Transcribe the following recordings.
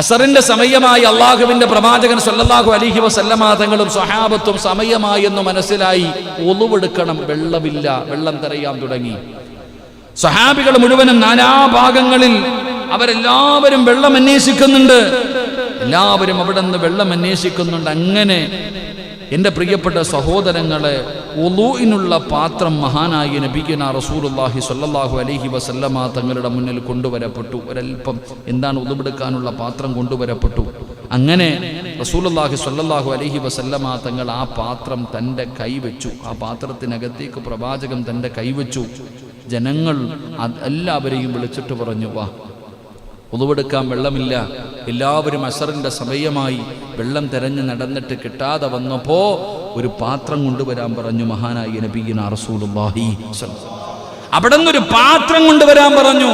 അസറിന്റെ സമയമായി അള്ളാഹുവിന്റെ പ്രവാചകൻ സല്ലല്ലാഹു അലൈഹി വസല്ലമ തങ്ങളും സ്വഹാബത്തും സമയമായി എന്ന് മനസ്സിലായി. ഒളുവെടുക്കണം, വെള്ളമില്ല, വെള്ളം തിരയാൻ തുടങ്ങി. സ്വഹാബികൾ മുഴുവനും നാനാഭാഗങ്ങളിൽ അവരെല്ലാവരും വെള്ളം അന്വേഷിക്കുന്നുണ്ട്. എല്ലാവരും അവിടെ നിന്ന് വെള്ളം അന്വേഷിക്കുന്നുണ്ട്. അങ്ങനെ എൻ്റെ പ്രിയപ്പെട്ട സഹോദരങ്ങളെ, വുളൂഇനുള്ള പാത്രം മഹാനായ നബിയുനാ റസൂലുള്ളാഹി സ്വല്ലല്ലാഹു അലൈഹി വസല്ലമ തങ്ങളുടെ മുന്നിൽ കൊണ്ടുവരപ്പെട്ടു. ഒരൽപ്പം എന്താണ് ഉളുവെടുക്കാനുള്ള പാത്രം കൊണ്ടുവരപ്പെട്ടു. അങ്ങനെ റസൂലുള്ളാഹി സ്വല്ലല്ലാഹു അലൈഹി വസല്ലമ തങ്ങൾ ആ പാത്രം തൻ്റെ കൈവച്ചു. ആ പാത്രത്തിനകത്തേക്ക് പ്രവാചകൻ തൻ്റെ കൈവച്ചു. ജനങ്ങൾ എല്ലാവരെയും വിളിച്ചിട്ട് പറഞ്ഞു, വാ, ഉളുവെടുക്കാൻ വെള്ളമില്ല. എല്ലാവരും അസറിന്റെ സമയമായി. വെള്ളം തെരഞ്ഞു നടന്നിട്ട് കിട്ടാതെ വന്നപ്പോ ഒരു പാത്രം കൊണ്ടുവരാൻ പറഞ്ഞു മഹാനായ നബിയുനാ റസൂലുള്ളാഹി. അവിടെ നിന്നൊരു പാത്രം കൊണ്ടുവരാൻ പറഞ്ഞു.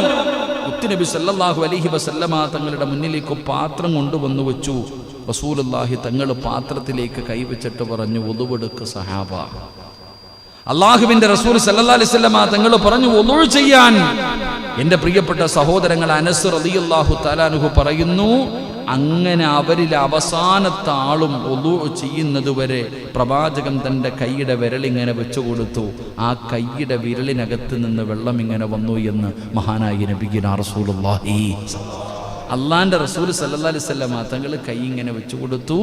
നബി സല്ലല്ലാഹു അലൈഹി വസല്ലമ തങ്ങളുടെ മുന്നിലേക്ക് പാത്രം കൊണ്ടുവന്നു വെച്ചു. റസൂലുള്ളാഹി തങ്ങൾ പാത്രത്തിലേക്ക് കൈവച്ചിട്ട് പറഞ്ഞു, ഉളുവെടുക്ക് സഹാബ. അള്ളാഹുവിന്റെ റസൂൽ സല്ലല്ലാഹു അലൈഹി വസല്ലമ തങ്ങൾ പറഞ്ഞു വുളൂ ചെയ്യാൻ. എൻ്റെ പ്രിയപ്പെട്ട സഹോദരങ്ങൾ, അനസ് റളിയല്ലാഹു തആല അൻഹു പറയുന്നു, അങ്ങനെ അവരിൽ അവസാനത്തെ ആളും വുളൂ ചെയ്യുന്നത് വരെ പ്രവാചകൻ തൻ്റെ കൈയുടെ വിരലിങ്ങനെ വെച്ചു കൊടുത്തു. ആ കൈയുടെ വിരലിനകത്ത് നിന്ന് വെള്ളം ഇങ്ങനെ വന്നു എന്ന് മഹാനായ നബിയുനാ റസൂലുള്ളാഹി. അള്ളാന്റെ റസൂൽ സല്ലല്ലാഹു അലൈഹി വസല്ലമ തങ്ങൾ കൈ ഇങ്ങനെ വെച്ചു കൊടുത്തു.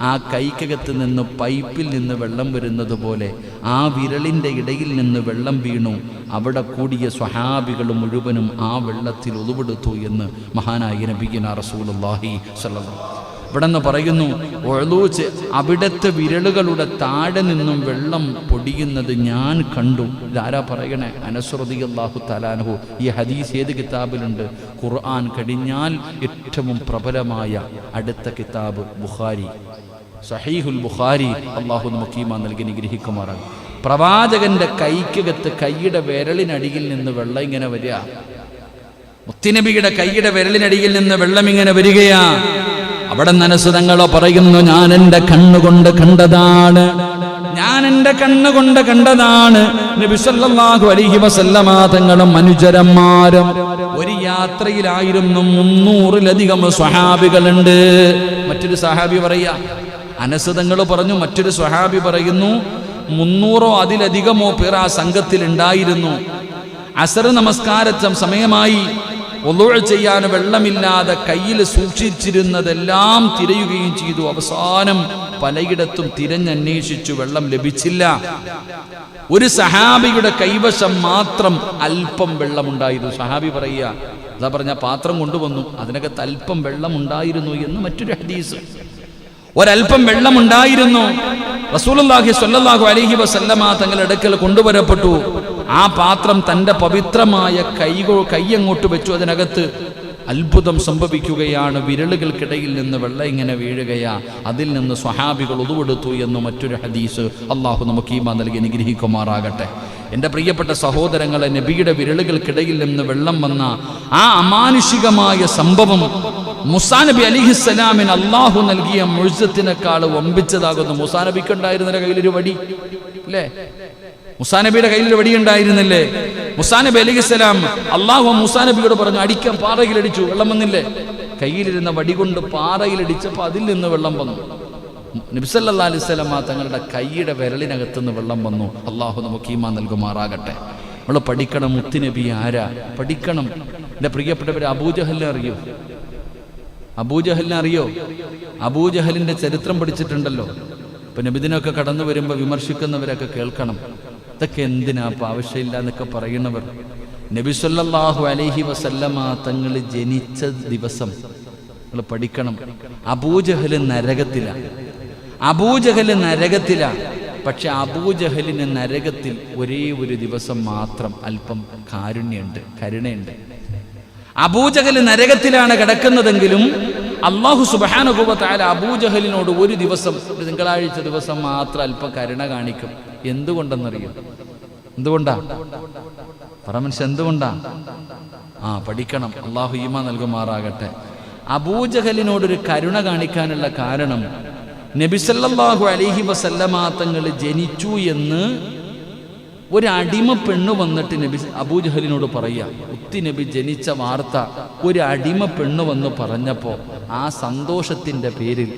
ആ കൈക്കകത്ത് നിന്ന് പൈപ്പിൽ നിന്ന് വെള്ളം വരുന്നത് പോലെ ആ വിരലിൻ്റെ ഇടയിൽ നിന്ന് വെള്ളം വീണു. അവിടെ കൂടിയ സ്വഹാബികൾ മുഴുവനും ആ വെള്ളത്തിൽ ഉളുവെടുത്തു എന്ന് മഹാനായ നബിയുനാ റസൂലുള്ളാഹി സ്വല്ലല്ലാഹു. ഇവിടെ നിന്ന് പറയുന്നു, ഒഴലൂച്ച് അവിടുത്തെ വിരലുകളുടെ താഴെ നിന്നും വെള്ളം പൊടിയുന്നത് ഞാൻ കണ്ടു. ഇതാരാ പറയണേ? അനസ് റളിയല്ലാഹു തആല അൻഹു. ഈ ഹദീസ് ഏത് കിതാബിലുണ്ട്? ഖുർആൻ കഴിഞ്ഞാൽ ഏറ്റവും പ്രബലമായ അടുത്ത കിതാബ് ബുഖാരി, സഹീഹുൽ ബുഖാരി. അല്ലാഹു നമുക്ക് ഈമാൻ നൽകി അനുഗ്രഹിക്കുമാറാകട്ടെ. പ്രവാചകന്റെ കൈക്കകത്ത് കൈയുടെ വിരലിനടിയിൽ നിന്ന് വെള്ളം ഇങ്ങനെ വരിക. മുത്തുനബിയുടെ കൈയുടെ വിരലിനടിയിൽ നിന്ന് വെള്ളം ഇങ്ങനെ വരികയാ. അവിടെ അനസ് തങ്ങൾ പറയുന്നു, ഞാൻ എൻ്റെ കണ്ണുകൊണ്ട് കണ്ടതാണ്, ഞാൻ എൻ്റെ കണ്ണുകൊണ്ട് കണ്ടതാണ്. നബി സല്ലല്ലാഹു അലൈഹി വസല്ലമ തങ്ങളും അനുചരന്മാരും ഒരു യാത്രയിലായിരുന്നു. 300-ലധികം സ്വഹാബികളുണ്ട്. മറ്റൊരു സ്വഹാബി പറയാ, അനസ് തങ്ങൾ പറഞ്ഞു, മറ്റൊരു സ്വഹാബി പറയുന്നു 300-ഓ അതിലധികമോ പേർ ആ സംഘത്തിൽ ഉണ്ടായിരുന്നു. അസർ നമസ്കാരത്തെ സമയമായി. വുളൂ ചെയ്യാൻ വെള്ളമില്ലാതെ കയ്യിൽ സൂക്ഷിച്ചിരുന്നതെല്ലാം തിരയുകയും ചെയ്തു. അവസാനം പലയിടത്തും തിരഞ്ഞന്വേഷിച്ചു, വെള്ളം ലഭിച്ചില്ല. ഒരു സഹാബിയുടെ കൈവശം മാത്രം അല്പം വെള്ളമുണ്ടായിരുന്നു. സഹാബി പറയുക, അതാ പറഞ്ഞ പാത്രം കൊണ്ടുവന്നു, അതിനകത്ത് അല്പം വെള്ളമുണ്ടായിരുന്നു എന്ന് മറ്റൊരു ഹദീസ്. ഒരൽപ്പം വെള്ളമുണ്ടായിരുന്നു. റസൂലുള്ളാഹി സ്വല്ലല്ലാഹു അലൈഹി വസല്ലമ തങ്ങളുടെ അടുക്കൽ കൊണ്ടുവരപ്പെട്ടു. ആ പാത്രം തൻ്റെ പവിത്രമായ കൈ അങ്ങോട്ട് വെച്ചു. അതിനകത്ത് അത്ഭുതം സംഭവിക്കുകയാണ്. വിരലുകൾക്കിടയിൽ നിന്ന് വെള്ളം ഇങ്ങനെ വീഴുകയാ. അതിൽ നിന്ന് സ്വഹാബികൾ ഉളുവെടുത്തു എന്ന് മറ്റൊരു ഹദീസ്. അള്ളാഹു നമുക്ക് ഈമാൻ നൽകി അനുഗ്രഹിക്കുമാറാകട്ടെ. എൻ്റെ പ്രിയപ്പെട്ട സഹോദരങ്ങളെ, നബിയുടെ വിരലുകൾക്കിടയിൽ നിന്ന് വെള്ളം വന്ന ആ അമാനുഷികമായ സംഭവം മൂസാ നബി അലൈഹിസ്സലാമിന് അള്ളാഹു നൽകിയ മുഅ്ജിസത്തിനേക്കാൾ വമ്പിച്ചതാകുന്നു. മൂസാ നബിക്ക് ഉണ്ടായിരുന്ന കയ്യിലൊരു വടി, അല്ലേ? മൂസാ നബിയുടെ കയ്യിലൊരു വടി ഉണ്ടായിരുന്നില്ലേ? മൂസാ നബി അലൈഹിസ്സലാം അള്ളാഹു മൂസാ നബിയോട് പറഞ്ഞു, അടിക്കാൻ. പാറയിലടിച്ചു, വെള്ളം വന്നില്ലേ? കയ്യിലിരുന്ന വടി കൊണ്ട് പാറയിലടിച്ചപ്പോൾ അതിൽ നിന്ന് വെള്ളം വന്നു. നബി സല്ലല്ലാഹു അലൈഹി വസല്ലം തങ്ങളുടെ കൈയുടെ വിരലിനകത്ത് നിന്ന് വെള്ളം വന്നു. അള്ളാഹു നമുക്ക് ഈമാൻ നൽകുമാറാകട്ടെ. നമ്മൾ പഠിക്കണം, മുത്തുനബി ആരാ? പഠിക്കണം. എൻ്റെ പ്രിയപ്പെട്ടവർ, അബൂജഹലിനെ അറിയോ? അബൂജഹലിനെ അറിയോ? അബൂജഹലിന്റെ ചരിത്രം പഠിച്ചിട്ടുണ്ടല്ലോ. ഇപ്പൊ നബിദിനൊക്കെ കടന്നു വരുമ്പോൾ വിമർശിക്കുന്നവരൊക്കെ കേൾക്കണം, ഇതൊക്കെ എന്തിനാ, ഇപ്പം ആവശ്യമില്ല എന്നൊക്കെ പറയുന്നവർ. നബി സല്ലല്ലാഹു അലൈഹി വസല്ലമ തങ്ങൾ ജനിച്ച ദിവസം നിങ്ങൾ പഠിക്കണം. അബൂജഹൽ നരകത്തിലാണ്. അബൂജഹൽ നരകത്തിലാണ്. പക്ഷെ അബൂജഹലിന് നരകത്തിൽ ഒരേ ഒരു ദിവസം മാത്രം അല്പം കാരുണ്യമുണ്ട്, കരുണയുണ്ട്. അബൂജഹൽ നരകത്തിലാണ് കിടക്കുന്നതെങ്കിലും അല്ലാഹു സുബ്ഹാനഹു വ തആല അബൂജഹലിനോട് ഒരു ദിവസം, ഒരു തിങ്കളാഴ്ച ദിവസം മാത്രം അല്പം കരുണ കാണിക്കും. എന്തുകൊണ്ടെന്നറിയോ? എന്തുകൊണ്ടാ? പറ മനുഷ്യ, എന്തുകൊണ്ടാ? പഠിക്കണം. അല്ലാഹു ഈമാൻ നൽകുമാറാകട്ടെ. അബൂജഹലിനോടൊരു കരുണ കാണിക്കാനുള്ള കാരണം, നബി സല്ലല്ലാഹു അലൈഹി വസല്ലമ തങ്ങൾ ജനിച്ചു എന്ന് ഒരു അടിമ പെണ്ണ് വന്നിട്ട് നബി അബൂജഹലിനോട് പറയാ, മുത്തി നബി ജനിച്ച വാർത്ത ഒരു അടിമ പെണ്ണ് വന്ന് പറഞ്ഞപ്പോൾ ആ സന്തോഷത്തിന്റെ പേരിൽ,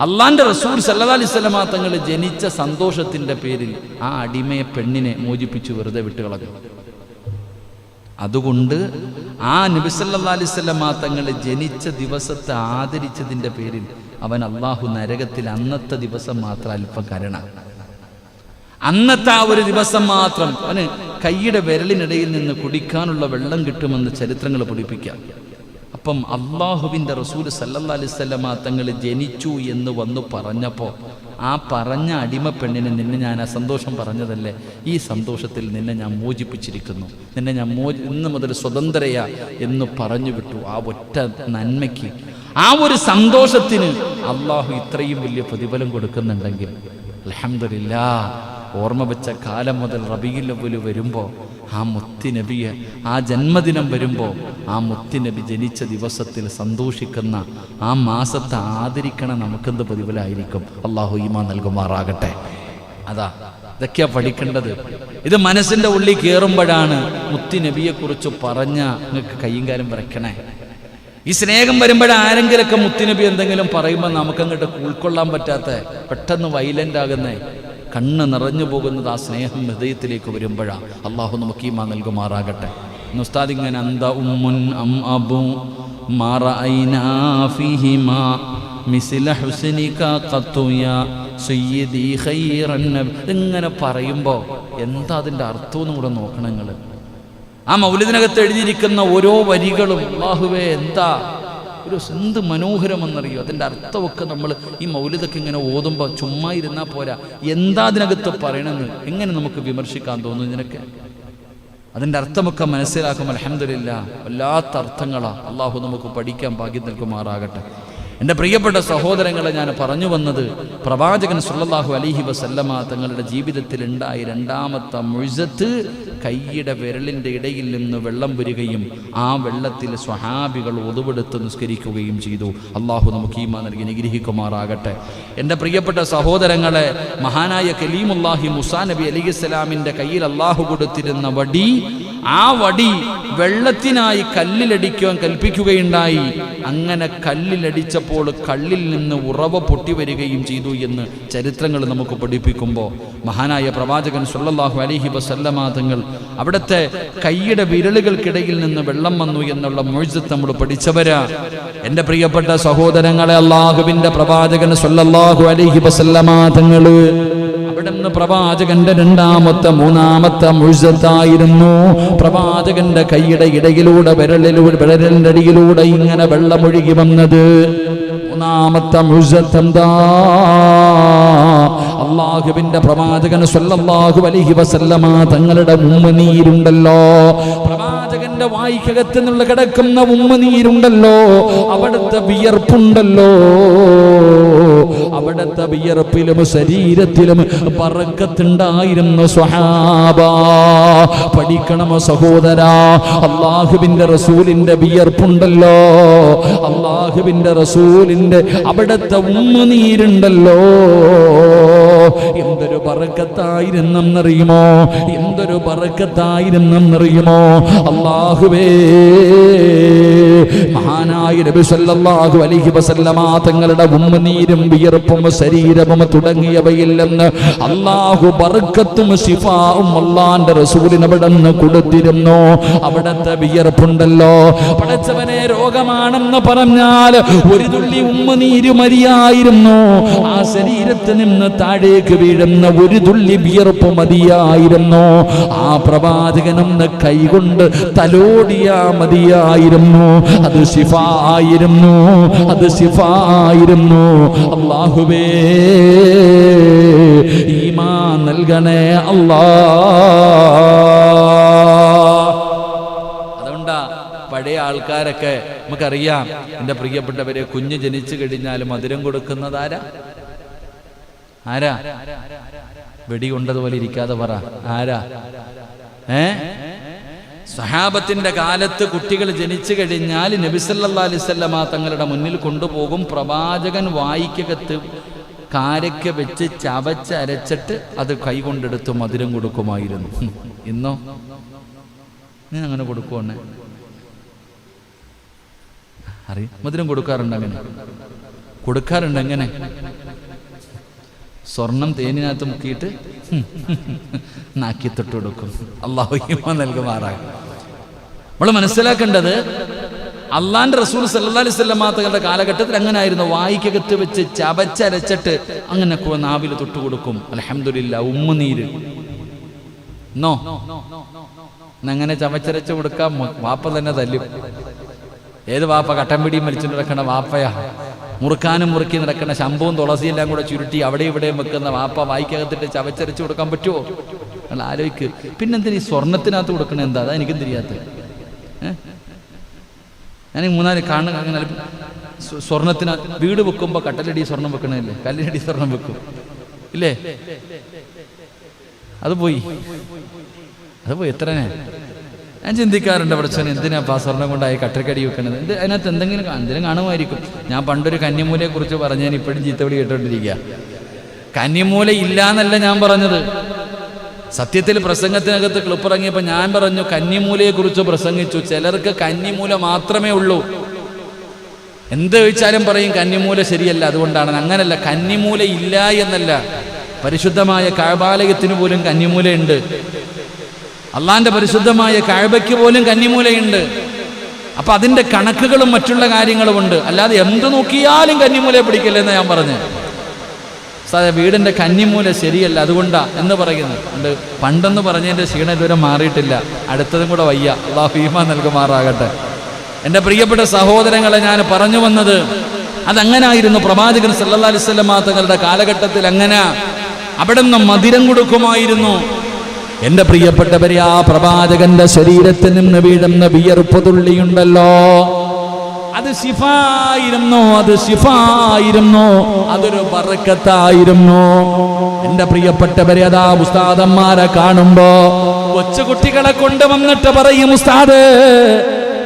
അള്ളാന്റെ റസൂൽ സല്ലല്ലാഹു അലൈഹി വസല്ലമ തങ്ങൾ ജനിച്ച സന്തോഷത്തിന്റെ പേരിൽ ആ അടിമയെ പെണ്ണിനെ മോചിപ്പിച്ചു വെറുതെ വിട്ടുകളഞ്ഞു. അതുകൊണ്ട് ആ നബി സല്ലല്ലാഹു അലൈഹി വസല്ലമ തങ്ങൾ ജനിച്ച ദിവസത്തെ ആദരിച്ചതിന്റെ പേരിൽ അവൻ അള്ളാഹു നരകത്തിൽ അന്നത്തെ ദിവസം മാത്രം അല്പം കരുണ, അന്നത്തെ ആ ഒരു ദിവസം മാത്രം അവന് കൈയുടെ വിരലിനിടയിൽ നിന്ന് കുടിക്കാനുള്ള വെള്ളം കിട്ടുമെന്ന് ചരിത്രങ്ങൾ പഠിപ്പിക്കാം. അപ്പം അള്ളാഹുവിൻ്റെ റസൂൽ സല്ലല്ലാഹു അലൈഹി വസല്ലമ തങ്ങൾ ജനിച്ചു എന്ന് വന്നു പറഞ്ഞപ്പോൾ ആ പറഞ്ഞ അടിമ പെണ്ണിനെ, നിന്നെ ഞാൻ ആ സന്തോഷം പറഞ്ഞതല്ലേ, ഈ സന്തോഷത്തിൽ നിന്നെ ഞാൻ മോചിപ്പിച്ചിരിക്കുന്നു, നിന്നെ ഞാൻ ഇന്ന് മുതൽ സ്വതന്ത്രയാ എന്ന് പറഞ്ഞു വിട്ടു. ആ ഒറ്റ നന്മയ്ക്ക്, ആ ഒരു സന്തോഷത്തിന് അള്ളാഹു ഇത്രയും വലിയ പ്രതിഫലം കൊടുക്കുന്നുണ്ടെങ്കിൽ അൽഹംദുലില്ലാഹ്, ഓർമ്മ വെച്ച കാലം മുതൽ റബീഉൽ അവ്വൽ വരുമ്പോൾ ആ മുത്തുനബിയെ, ആ ജന്മദിനം വരുമ്പോൾ ആ മുത്തുനബി ജനിച്ച ദിവസത്തിൽ സന്തോഷിക്കുന്ന ആ മാസത്തെ ആദരിക്കണം. നമുക്കെന്ത് പ്രതിഫലമായിരിക്കും? അള്ളാഹു ഈമാൻ നൽകുമാറാകട്ടെ. അതാ ഇതൊക്കെയാ പഠിക്കേണ്ടത്. ഇത് മനസ്സിൻ്റെ ഉള്ളിൽ കയറുമ്പോഴാണ് മുത്തുനബിയെക്കുറിച്ച് പറഞ്ഞ നിങ്ങൾക്ക് കയ്യും കാലും വരയ്ക്കണേ. ഈ സ്നേഹം വരുമ്പോഴേ ആരെങ്കിലൊക്കെ മുത്തുനബി എന്തെങ്കിലും പറയുമ്പോൾ നമുക്കങ്ങോട്ട് ഉൾക്കൊള്ളാൻ പറ്റാത്ത, പെട്ടെന്ന് വൈലൻ്റ് ആകുന്നേ, കണ്ണ് നിറഞ്ഞു പോകുന്നത് ആ സ്നേഹം ഹൃദയത്തിലേക്ക് വരുമ്പോഴാണ്. അള്ളാഹു നമുക്ക് ഈമാൻ നൽകുമാറാകട്ടെ. ഉസ്താദ് ഇങ്ങനെ അന്ത ഉമ്മുൻ അം അബു മാ റഅയ്നാ ഫീഹിമാ മിസ്ല ഹുസ്നിക ഖത്തു യാ സയ്യിദി ഖൈറൻ നബി, ഇങ്ങനെ പറയുമ്പോൾ എന്താ അതിൻ്റെ അർത്ഥമെന്നും കൂടെ നോക്കണം നിങ്ങൾ. ആ മൗലിദിനകത്ത് എഴുതിയിരിക്കുന്ന ഓരോ വരികളും അല്ലാഹുവേ എന്താ ഒരു എന്ത് മനോഹരമെന്നറിയോ. അതിൻ്റെ അർത്ഥമൊക്കെ നമ്മൾ ഈ മൗലിദൊക്കെ ഇങ്ങനെ ഓതുമ്പോൾ ചുമ്മാ ഇരുന്നാൽ പോരാ, എന്താ അതിനകത്ത് പറയണമെന്ന് എങ്ങനെ നമുക്ക് വിമർശിക്കാൻ തോന്നുന്നു? ഇതിനൊക്കെ അതിൻ്റെ അർത്ഥമൊക്കെ മനസ്സിലാക്കും. അൽഹംദുലില്ലാഹ്, വല്ലാത്ത അർത്ഥങ്ങളാണ്. അള്ളാഹു നമുക്ക് പഠിക്കാൻ ഭാഗ്യം നൽകുമാറാകട്ടെ. എൻ്റെ പ്രിയപ്പെട്ട സഹോദരങ്ങളെ, ഞാൻ പറഞ്ഞു വന്നത് പ്രവാചകൻ സല്ലല്ലാഹു അലൈഹി വസല്ലമ തങ്ങളുടെ ജീവിതത്തിൽ ഉണ്ടായ രണ്ടാമത്തെ മുഅ്ജിസത്ത്, കൈയുടെ വിരലിൻ്റെ ഇടയിൽ നിന്ന് വെള്ളം വരികയും ആ വെള്ളത്തിൽ സ്വഹാബികൾ ഒതുവെടുത്ത് നിസ്കരിക്കുകയും ചെയ്തു. അള്ളാഹു നമുക്ക് ഈമാൻ നൽകി അനുഗ്രഹിക്കുമാറാകട്ടെ. എൻ്റെ പ്രിയപ്പെട്ട സഹോദരങ്ങളെ, മഹാനായ കലീമുല്ലാഹി മൂസാ നബി അലൈഹിസ്സലാമിൻ്റെ കയ്യിൽ അള്ളാഹു കൊടുത്തിരുന്ന വടി, ആ വടി വെള്ളത്തിനായി കല്ലിലടിക്കുവാൻ കൽപ്പിക്കുകയുണ്ടായി. അങ്ങനെ കല്ലിലടിച്ചപ്പോൾ കല്ലിൽ നിന്ന് ഉറവ പൊട്ടി വരികയും ചെയ്തു എന്ന് ചരിത്രങ്ങൾ നമുക്ക് പഠിപ്പിക്കുമ്പോൾ മഹാനായ പ്രവാചകൻ സല്ലല്ലാഹു അലൈഹി വസല്ലമ തങ്ങൾ അവിടുത്തെ കൈയുടെ വിരലുകൾക്കിടയിൽ നിന്ന് വെള്ളം വന്നു എന്നുള്ള മുഅ്ജിസത്ത് നമ്മൾ പഠിച്ചവരാ. എൻ്റെ പ്രിയപ്പെട്ട സഹോദരങ്ങളെ, അല്ലാഹുവിൻ്റെ പ്രവാചകൻ സല്ലല്ലാഹു അലൈഹി വസല്ലമ തങ്ങൾ അവിടുന്ന് പ്രവാചകന്റെ രണ്ടാമത്തെ മൂന്നാമത്തെ മുഅ്ജിസത്തായിരുന്നു പ്രവാചകന്റെ കൈയുടെ ഇടയിലൂടെ വിരലിന്റെ അടിയിലൂടെ ഇങ്ങനെ വെള്ളമൊഴുകി വന്നത്. മൂന്നാമത്തെ മുഅ്ജിസത്ത് എന്താ? അല്ലാഹുവിന്റെ പ്രവാചകൻ സല്ലല്ലാഹു അലൈഹി വസല്ലമ തങ്ങളുടെ ഉമ്മനീരുണ്ടല്ലോ, പ്രവാചകന്റെ വായ്ക്കകത്ത് നിന്ന് കിടക്കുന്ന ഉമ്മനീരുണ്ടല്ലോ, അവിടുത്തെ വിയർപ്പുണ്ടല്ലോ, അവിടുത്തെ വിയർപ്പിലും ശരീരത്തിലും ബറക്കത്തുണ്ടായിരുന്നു സ്വഹാബ. പഠിക്കണം സഹോദരാ, അല്ലാഹുവിന്റെ റസൂലിന്റെ വിയർപ്പുണ്ടല്ലോ, അല്ലാഹുവിന്റെ റസൂലിന്റെ അവിടുത്തെ ഉമ്മനീരുണ്ടല്ലോ, എന്തൊരു ബറക്കത്തായിരുന്നെന്നറിയുമോ? എന്തൊരു ബറക്കത്തായിരുന്നെന്നറിയുമോ? അല്ലാഹുവേ, മഹാനായ നബി സല്ലല്ലാഹു അലൈഹി വസല്ലമ തങ്ങളുടെ ഉമ്മനീരും വിയർപ്പും ശരീരവും തുടങ്ങിയവയിൽ നിന്ന് അല്ലാഹു ബർക്കത്തും ശിഫാവും അല്ലാഹുവിന്റെ റസൂലിന് അവിടുന്ന് കൊടുത്തിരുന്നു. അവിടുത്തെ വിയർപ്പുണ്ടല്ലോ, പടച്ചവനെ രോഗമാണെന്ന് പറഞ്ഞാൽ ഒരു തുള്ളി ഉമ്മനീര് മതിയായിരുന്നു, ആ ശരീരത്തിൽ നിന്ന് താഴേക്ക് വീഴുന്ന ഒരു തുള്ളി വിയർപ്പ് മതിയായിരുന്നു. ആ പ്രവാചകനൊന്ന് കൈകൊണ്ട് തലോടിയാ മതിയായിരുന്നു, അത് ശിഫായിരുന്നു, അത് ശിഫായിരുന്നു. അല്ലാഹുവേ, ഈമാൻ നൽകണേ അല്ലാഹ്. അതുകൊണ്ടാ പഴയ ആൾക്കാരൊക്കെ നമുക്കറിയാം, എൻ്റെ പ്രിയപ്പെട്ടവരെ, കുഞ്ഞ് ജനിച്ചു കഴിഞ്ഞാൽ മധുരം കൊടുക്കുന്നത് ആരാ? ആരാ? വെടി കൊണ്ടതുപോലെ ഇരിക്കാതെ പറ, ആരാ? സഹാബത്തിന്റെ കാലത്ത് കുട്ടികൾ ജനിച്ചു കഴിഞ്ഞാൽ നബി സല്ലല്ലാഹു അലൈഹി വസല്ലമ തങ്ങളുടെ മുന്നിൽ കൊണ്ടുപോകും. പ്രവാചകൻ വായിക്കകത്ത് കാരക്ക വെച്ച് ചവച്ചരച്ചിട്ട് അത് കൈകൊണ്ടെടുത്ത് മധുരം കൊടുക്കുമായിരുന്നു. ഇന്നോ നീ അങ്ങനെ കൊടുക്കുവാണേ? അറിയാം, മധുരം കൊടുക്കാറുണ്ട്. അങ്ങനെ കൊടുക്കാറുണ്ട്. എങ്ങനെ? സ്വർണം തേനിനകത്ത് മുക്കിയിട്ട് നാക്കി തൊട്ട് കൊടുക്കും. അല്ലാഹു ഈമാൻ നൽകുമാറാകട്ടെ. നമ്മൾ മനസ്സിലാക്കേണ്ടത്, അള്ളാന്റെ റസൂൽ സല്ലല്ലാഹു അലൈഹി വസല്ലം തങ്ങളുടെ കാലഘട്ടത്തിൽ അങ്ങനെ ആയിരുന്നു. വായിക്കകത്ത് വെച്ച് ചവച്ചരച്ചിട്ട് അങ്ങനെ നാവിൽ തൊട്ട് കൊടുക്കും. അൽഹംദുലില്ലാ. ഉമ്മുനീര് നോ അങ്ങനെ ചവച്ചരച്ച് കൊടുക്കാൻ വാപ്പ തന്നെ തല്ലും. ഏത് വാപ്പ കട്ടൻ പിടിയും വലിച്ചിട്ട് നടക്കണ വാപ്പയാ? മുറുക്കാനും മുറുക്കി നടക്കുന്ന ശമ്പവും തുളസിയെല്ലാം കൂടെ ചുരുട്ടി അവിടെ ഇവിടെയും വെക്കുന്ന വാപ്പ വായിക്കകത്തിട്ട് ചവച്ചരച്ച് കൊടുക്കാൻ പറ്റുമോ? അല്ല, ആലോചിക്ക്. പിന്നെന്തിനാ ഈ സ്വർണത്തിനകത്ത് കൊടുക്കണ? എന്താ അതാ എനിക്കും തിരിയാത്ത. ഞാൻ 3-4 കാണുന്ന അങ്ങനെ സ്വർണത്തിനകത്ത് വീട് വെക്കുമ്പോൾ കട്ടലടി സ്വർണം വെക്കണല്ലേ, കല്ലിനടി സ്വർണം വെക്കും ഇല്ലേ? അത് പോയി എത്രനെ ഞാൻ ചിന്തിക്കാറുണ്ട്. പഠിച്ചോനെ എന്തിനാ ആ സ്വർണം കൊണ്ടായി കട്ടക്കടി വെക്കണത്? അതിനകത്ത് എന്തെങ്കിലും കാണുമായിരിക്കും. ഞാൻ പണ്ടൊരു കന്നിമൂലയെ കുറിച്ച് പറഞ്ഞ് ഞാൻ ഇപ്പോഴും ചീത്തവിളി കേട്ടോണ്ടിരിക്കുക. കന്നിമൂല ഇല്ല എന്നല്ല ഞാൻ പറഞ്ഞത്. സത്യത്തിൽ പ്രസംഗത്തിനകത്ത് ക്ലിപ്പിറങ്ങിയപ്പോൾ ഞാൻ പറഞ്ഞു കന്നിമൂലയെ കുറിച്ച് പ്രസംഗിച്ചു. ചിലർക്ക് കന്നിമൂല മാത്രമേ ഉള്ളൂ. എന്ത് ചോദിച്ചാലും പറയും കന്നിമൂല ശരിയല്ല, അതുകൊണ്ടാണ്. അങ്ങനല്ല, കന്നിമൂല ഇല്ല എന്നല്ല. പരിശുദ്ധമായ കഅബാലയത്തിന് പോലും കന്നിമൂലയുണ്ട്. അള്ളാന്റെ പരിശുദ്ധമായ കഅബയ്ക്ക് പോലും കന്നിമൂലയുണ്ട്. അപ്പൊ അതിന്റെ കണക്കുകളും മറ്റുള്ള കാര്യങ്ങളും ഉണ്ട്. അല്ലാതെ എന്ത് നോക്കിയാലും കന്നിമൂലയെ പിടിക്കില്ലെന്ന് ഞാൻ പറഞ്ഞു. വീടിന്റെ കന്നിമൂല ശരിയല്ല, അതുകൊണ്ടാ എന്ന് പറയുന്നുണ്ട്. പണ്ടെന്ന് പറഞ്ഞതിന്റെ ക്ഷീണം ഇതുവരെ മാറിയിട്ടില്ല. അടുത്തതും കൂടെ വയ്യ. അല്ലാഹു ഈമാൻ നൽകുമാറാകട്ടെ. എൻ്റെ പ്രിയപ്പെട്ട സഹോദരങ്ങളെ, ഞാൻ പറഞ്ഞു വന്നത് അതങ്ങനായിരുന്നു. പ്രവാചകൻ സല്ലല്ലാഹു അലൈഹി വസല്ലം തങ്ങളുടെ കാലഘട്ടത്തിൽ അങ്ങനെ അവിടെ നിന്ന് മധുരം കൊടുക്കുമായിരുന്നു. എൻ്റെ പ്രിയപ്പെട്ടവരെ, ആ പ്രവാചകന്റെ ശരീരത്തിൽ നിന്ന് വീഴുന്ന വിയർപ്പ് തുള്ളിയുണ്ടല്ലോ, അത് ശിഫായിരുന്നു. അതൊരു ബറക്കത്തായിരുന്നു. എൻ്റെ പ്രിയപ്പെട്ടവരെ, അതാ ഉസ്താദന്മാരെ കാണുമ്പോ കൊച്ചുകുട്ടികളെ കൊണ്ടുവന്നിട്ട് പറയും, ഉസ്താദ്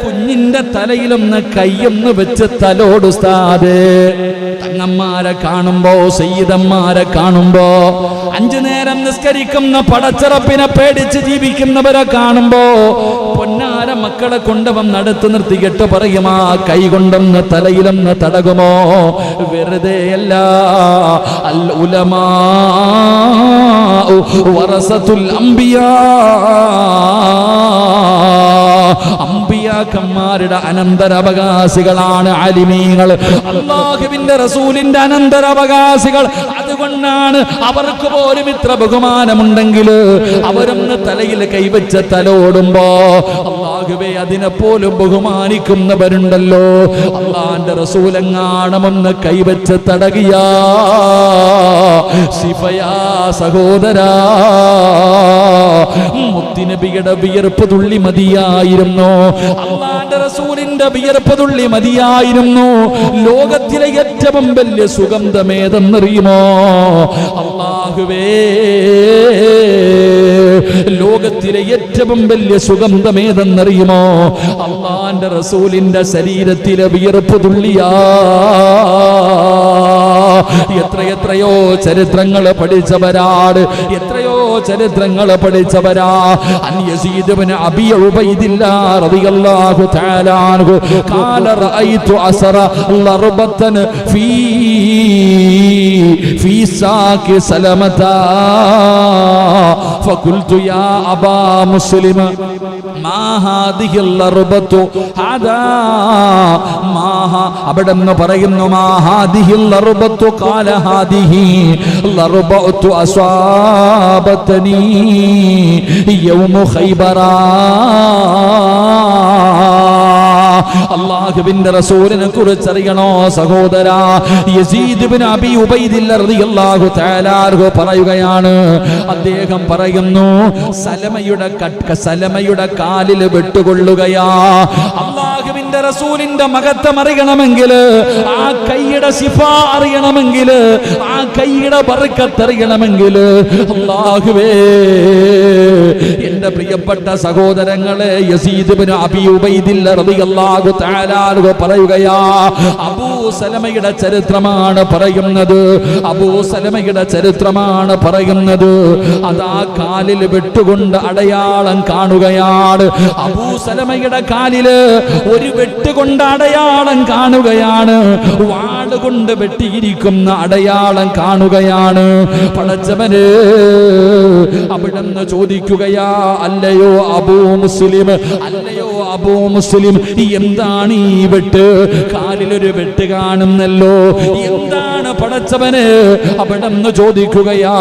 കുഞ്ഞിന്റെ തലയിലൊന്ന് കൈയൊന്ന് വെച്ച് തലോട് ഉസ്താദ്. തങ്ങന്മാരെ കാണുമ്പോ, സയ്യിദന്മാരെ കാണുമ്പോ, 5 നേരം നിസ്കരിക്കുന്ന പടച്ചറപ്പിനെ പേടിച്ച് ജീവിക്കുന്നവരെ കാണുമ്പോ പൊന്നാര മക്കളെ കൊണ്ടുവന്ന് അടുത്ത് നിർത്തിയിട്ട് പറയുമാ, കൈ കൊണ്ടൊന്ന് തലയിലൊന്ന് തടകുമോ? വെറുതെയല്ല. അൽ ഉലമാ വറസത്തുൽ അംബിയാ, അമ്പിയാക്കന്മാരുടെ അനന്തരാവകാശികളാണ് ആലിമീങ്ങൾ. അല്ലാഹുവിന്റെ റസൂലിന്റെ അനന്തരാവകാശികൾ. അതുകൊണ്ടാണ് അവർക്ക് പോലും ഇത്ര ബഹുമാനമുണ്ടെങ്കിൽ അവരൊന്ന് തലയിൽ കൈവച്ച തലോടുമ്പോ അല്ലാഹുവേ അതിനെ പോലും ബഹുമാനിക്കുന്നവരുണ്ടല്ലോ. അല്ലാഹുവിന്റെ റസൂലെങ്ങാണമെന്ന് കൈവച്ച് തടകിയാ ശിഫയാ സഹോദരാ. മുത്തുനബിയുടെ വിയർപ്പ് തുള്ളി മതിയായിരുന്നു. അല്ലാഹുവിന്റെ റസൂലിന്റെ വിയർപ്പ് തുള്ളി മതിയായിരുന്നു. ലോകത്തിലെ ഏറ്റവും വലിയ സുഗന്ധമേതെന്നറിയുമോ? അല്ലാഹുവേ, ലോകത്തിലെ ഏറ്റവും വലിയ സുഗന്ധമേതെന്നറിയുമോ? അല്ലാഹുവിന്റെ റസൂലിന്റെ ശരീരത്തിലെ വിയർപ്പ് തുള്ളിയാ. എത്രയോ ചരിത്രങ്ങൾ പഠിച്ചവരാണ്. അൻ യസീദ് ഇബ്നു അബീ ഉബൈദില്ലാ റളിയല്ലാഹു തആല അൻഹു ഖാല റഅയ്തു അസറ ലർബതൻ ഫീ സാകി സലമതാ ഫഖുൽതു യാ അബാ മുസ്ലിം മാ ഹാദിഹി ലർബതു ഹദാ മാ അബദന്ന് പറയുന്നു മാ ഹാദിഹി ലർബതു ഖാല ഹാദിഹി ലർബതു അസ്വാബതനി യൗമ ഖൈബറാ. അല്ലാഹുവിന്റെ റസൂലിനെ കുറിച്ച് അറിയണോ സഹോദരാ? യസീദ് ഇബ്നു അബീ ഉബൈദില്ല റളിയല്ലാഹു തആല അൻഹു പറയുകയാണ്, അദ്ദേഹം പറയുന്നു, സലമയുടെ കാലിൽ വെട്ടുകൊള്ളുകയാ. അല്ലാഹുവിന്റെ റസൂലിന്റെ മഹത്വം അറിയണമെങ്കിൽ, ആ കൈയുടെ ശിഫ അറിയണമെങ്കിൽ, ആ കൈയുടെ ബർക്കത്ത് അറിയണമെങ്കിൽ, അല്ലാഹുവേ എന്റെ പ്രിയപ്പെട്ട സഹോദരങ്ങളെ, യസീദ് ഇബ്നു അബീ ഉബൈദില്ല റളിയല്ലാഹു തആല അൻഹു പറയുകയാ, അബൂ സലമയുടെ ചരിത്രമാണ് പറയുന്നത്. അബൂ സലമയുടെ ചരിത്രമാണ് പറയുന്നത്. അതാ കാലിൽ വെട്ടുകൊണ്ട് അടയാളം കാണുകയാണ്. അബൂ സലമയുടെ കാലില് ഒരു വെട്ടുകൊണ്ട് അടയാളം കാണുകയാണ്. വാളുകൊണ്ട് വെട്ടിയിരിക്കുന്ന അടയാളം കാണുകയാണ്. പടച്ചവന് അവിടുന്ന് ചോദിക്കുകയാ, അല്ലയോ അബൂ മുസ്ലിം, അല്ലയോ അബൂ മുസ്ലിം, എന്താണ് ഈ വെട്ട്? കാലിലൊരു വെട്ട് കാണുന്നല്ലോ, എന്താണ് പടച്ചവന്? അവിടുന്ന് ചോദിക്കുകയാ.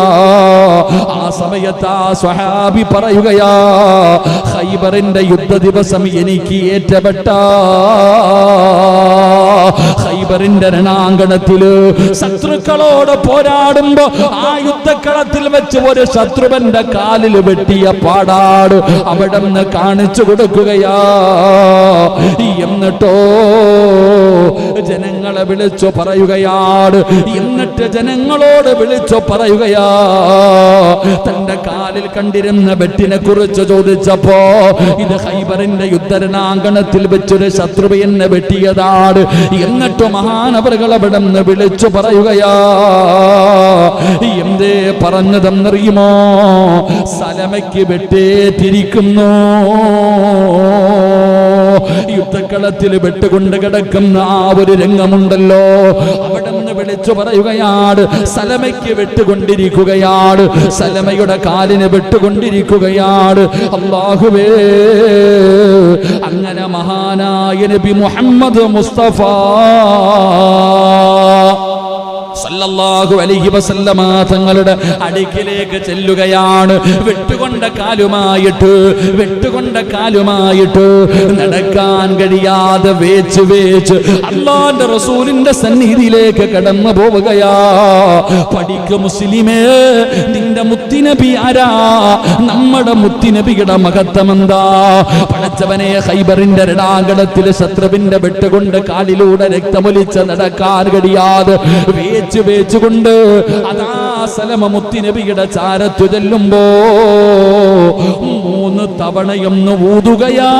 ആ സമയത്ത് ആ സ്വഹാബി പറയുകയാ, ഖൈബറിന്റെ യുദ്ധ ദിവസം എനിക്ക് ഏറ്റപ്പെട്ട ഖൈബറിന്റെ രണാങ്കണത്തില് ശത്രുക്കളോട് പോരാടുമ്പോ ആ യുദ്ധക്കളത്തിൽ വെച്ച് ഒരു ശത്രുവന്റെ കാലിൽ വെട്ടിയ പാടാട് അവിടുന്ന് കാണിച്ചു കൊടുക്കുകയാ. എന്നിട്ടോ ജനങ്ങളെ വിളിച്ചു പറയുകയാണ്. എന്നിട്ട് ജനങ്ങളോട് വിളിച്ചു പറയുകയാ, തന്റെ കാലിൽ കണ്ടിരുന്ന വെട്ടിനെ കുറിച്ച് ചോദിച്ചപ്പോ, ഇത് ഖൈബറിന്റെ യുദ്ധരണാങ്കണത്തിൽ വെച്ചൊരു ശത്രു എന്നെ വെട്ടിയതാണ്. എന്നിട്ട് മഹാനവറുകൾ അവിടുന്ന് വിളിച്ചു പറയുകയാ. എന്തേ പറഞ്ഞതെന്നറിയുമോ? സലമയ്ക്ക് വെട്ടേറ്റിരിക്കുന്നു. യുദ്ധക്കളത്തിൽ വെട്ടുകൊണ്ട് കിടക്കുന്ന ആ ഒരു രംഗമുണ്ടല്ലോ, അവിടുന്ന് വിളിച്ചു പറയുകയാണ്, സലമയ്ക്ക് വെട്ടുകൊണ്ടിരിക്കുകയാണ്, സലമയുടെ കാലിന് വെട്ടുകൊണ്ടിരിക്കുകയാണ്. അല്ലാഹുവേ, അങ്ങനെ മഹാനായ നബി മുഹമ്മദ് മുസ്തഫ സല്ലല്ലാഹു അലൈഹി വസല്ലമ തങ്ങളുടെ അടുക്കിലേക്ക് ചെല്ലുകയാണ്. വെട്ടുകൊണ്ട കാലുമായിട്ട് നടക്കാൻ കഴിയാതെ വേച്ച് അല്ലാഹുവിന്റെ റസൂലിന്റെ സന്നിധിയിലേക്ക് കടന്നു പോവുകയാ. പഠിക്കു മുസ്ലിമേ, നിന്റെ മുത്തുനബി ആരാ? നമ്മുടെ മുത്തുനബിയുടെ മഹത്വം എന്താ? പടച്ചവനെ, ഖൈബറിന്റെ രണാങ്കണത്തിൽ ശത്രുവിന്റെ വെട്ടുകൊണ്ട് കാലിലൂടെ രക്തമൊലിച്ച് നടക്കാൻ കഴിയാതെ വേച്ചുകൊണ്ട് അതാ സലമ മുത്തുനബിയുടെ ചാരത്തു ചെല്ലുമ്പോ 3 തവണയൊന്ന് ഊതുകയാ.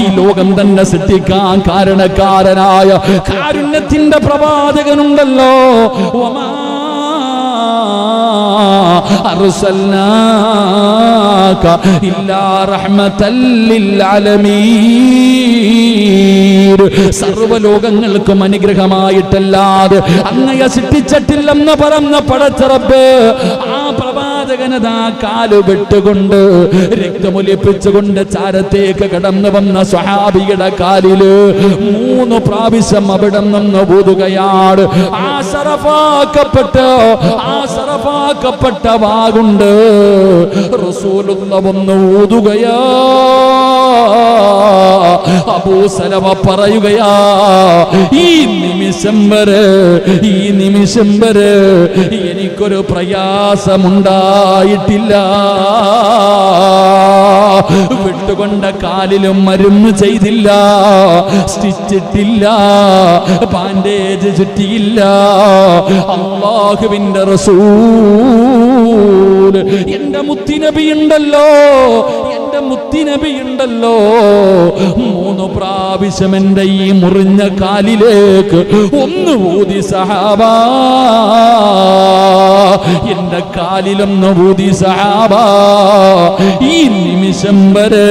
ഈ ലോകം തന്നെ സൃഷ്ടിക്കാൻ കാരണക്കാരനായ കാരുണ്യത്തിന്റെ പ്രവാചകനുണ്ടല്ലോ, അർസൽനാക ഇല്ലാ റഹ്മതൽ ലിൽ ആലമീൻ. സർവ്വലോകങ്ങൾക്കും അനുഗ്രഹമായിട്ടല്ലാതെ അങ്ങയെ സൃഷ്ടിച്ചിട്ടില്ലെന്ന് പറഞ്ഞ പടച്ച റബ്ബ്, ആ പ്രവാചകനതാ കാല് വെട്ടുകൊണ്ട് രക്തമൊലിപ്പിച്ചുകൊണ്ട് ചാരത്തേക്ക് കടന്നു വന്ന സ്വഹാബിയുടെ കാലില് 3 പ്രാവശ്യം അവിടെ നിന്ന് ഊതുകയാണ്. ആ ശറഫാക്കപ്പെട്ട വാഗുണ്ട് റസൂലുള്ള വന്ന് ഊതുകയാ. അബൂ സലമ പറയുകയാ, ഈ നിമിഷം വരെ എനിക്കൊരു പ്രയാസമുണ്ടായിട്ടില്ല. വിട്ടുകൊണ്ട കാലിലും മരുന്ന് ചെയ്തില്ല, സ്റ്റിച്ചിട്ടില്ല, ബാൻഡേജ് ചുറ്റിയില്ല. അല്ലാഹുവിന്റെ റസൂൽ, എന്റെ മുത്തുനബിയുണ്ടല്ലോ, 3 പ്രാവശ്യം എന്റെ ഈ മുറിഞ്ഞ കാലിലേക്ക് ഒന്ന് ഊതി സഹാബ, എന്റെ കാലിലൊന്ന് ഊതി സഹാബ. ഈ നിമിഷം വരെ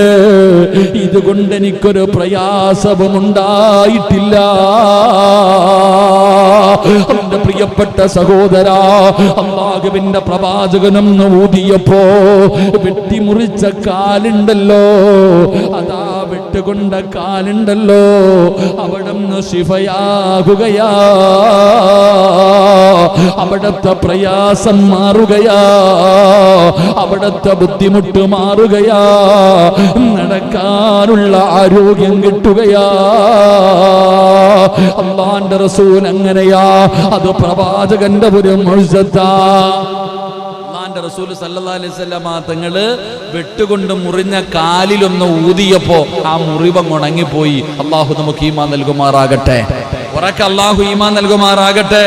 ഇതുകൊണ്ട് എനിക്കൊരു പ്രയാസവും ഉണ്ടായിട്ടില്ല. എന്റെ പ്രിയപ്പെട്ട സഹോദരാ, അല്ലാഹുവിന്റെ പ്രവാചകനൊന്ന് ഊതിയപ്പോ വെട്ടിമുറിച്ച കാലുണ്ടല്ലോ, അതാ വെട്ടുകൊണ്ട കാലുണ്ടല്ലോ, അവിടുന്ന് ശിഫയാകുകയാ. അവിടത്തെ പ്രയാസം മാറുകയാ, അവിടത്തെ ബുദ്ധിമുട്ട് മാറുകയാ, നടക്കാനുള്ള ആരോഗ്യം കിട്ടുകയാ. അല്ലാഹുവിന്റെ റസൂൽ അങ്ങനെയാ, അത് പ്രവാചകന്റെ ഒരു മുഅ്ജിസത്താ. അല്ലാഹുവിന്റെ റസൂൽ സല്ലല്ലാഹു അലൈഹി വസല്ലം തങ്ങള് വെട്ടുകൊണ്ട് മുറിഞ്ഞ കാലിലൊന്ന് ഊതിയപ്പോ ആ മുറിവ് ഉണങ്ങിപ്പോയി. അല്ലാഹു നമുക്ക് ഈമാൻ നൽകുമാറാകട്ടെ. ഉറക്കെ അല്ലാഹു ഈമാൻ നൽകുമാറാകട്ടെ.